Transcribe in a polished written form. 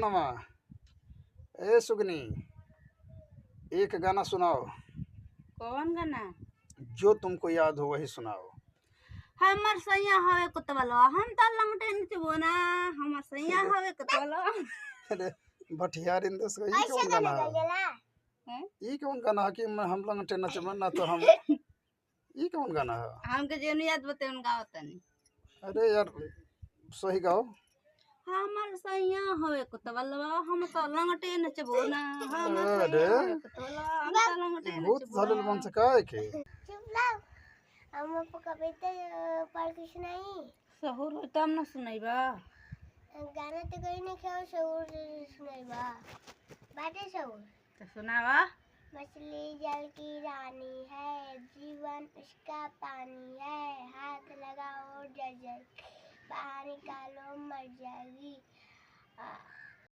नमा ए सुगनी, एक गाना सुनाओ। कौन गाना? जो तुमको याद हो वही सुनाओ। हमर सैया हवे कुतवलवा हम त लंगटे नचबो ना। हमर सैया हवे कुतवलवा। अरे भटियार इंदस का ये कौन गाना है? ये कौन गाना है कि हम लोग नचबन ना तो हम ये कौन गाना है? हमके जेनु याद बते उन गाओ तनी। अरे यार सही गाओ। हमर सैया हवे कुतवलवा हम त लंगटे नचबो ना। हमर अरे सैया हवे कुतवलवा हम त लंगटे भूत नचबो झालेल ना। बन सका है के? चुप लाओ। हम आपको कविता पढ़ के सुनाई। सहूर होई तब न सुनाइबा। गाना तो कहीं नहीं खाओ, शऊर सुनाइबा। बातें शऊर तो सुनावा। मछली जल की रानी है, जीवन उसका पानी है। हाथ लगाओ जल जल, बाहर निकालो मर जाएगी।